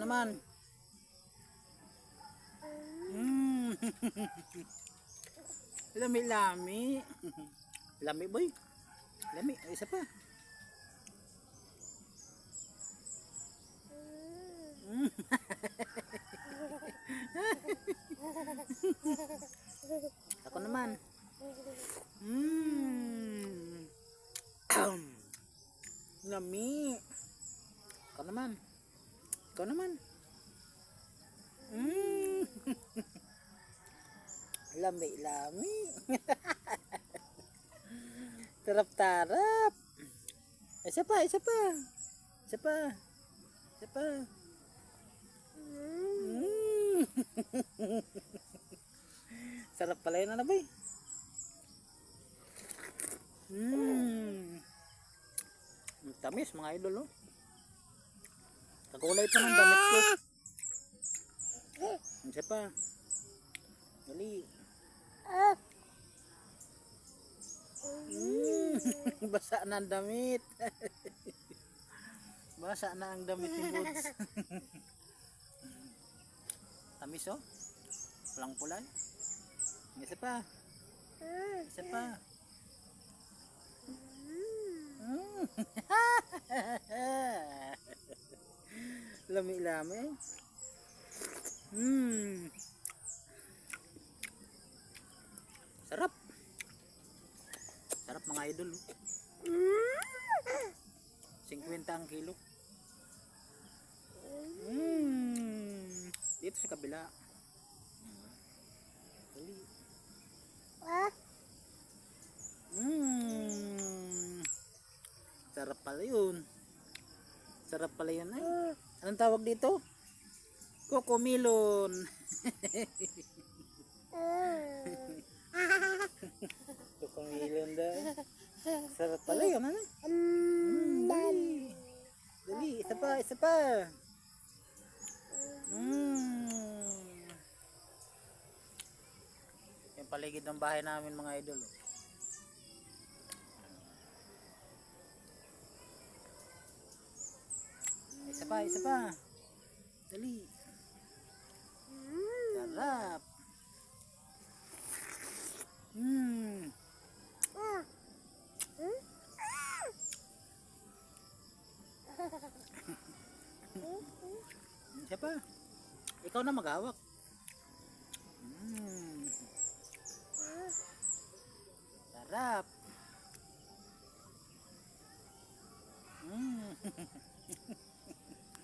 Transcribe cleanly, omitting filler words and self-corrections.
naman. Lami-lami. Lami boy. Lami. Isa pa. Ako naman. Lami. Ikaw naman. Ikaw naman. Lami-lami. Tarap-tarap. Isa pa, isa pa. Isa pa. Isa pa. Sarap pala yun, ano ba? Tamis mga idol, oh. Kakulay pa ng damit ko. Isa pa. Dali. Basa na ang damit. Basa na ang damit ni Buds. Tamis, oh. Pulang-pulay. Isa pa. Isa pa. Lami-lami. Sarap. Sarap mga idol. 50 ang kilo. Dito sa kabila. Sarap pala yun. Sarap pala yun ay. Anong tawag dito? Cocomelon. Cocomelon daw. Sarap pala yun ano? Dali. Dali, isa pa, isa pa. Yung paligid ng bahay namin mga idol. Isa pa, isa pa. Dali. Sarap. Isa pa. Ikaw na maghawak.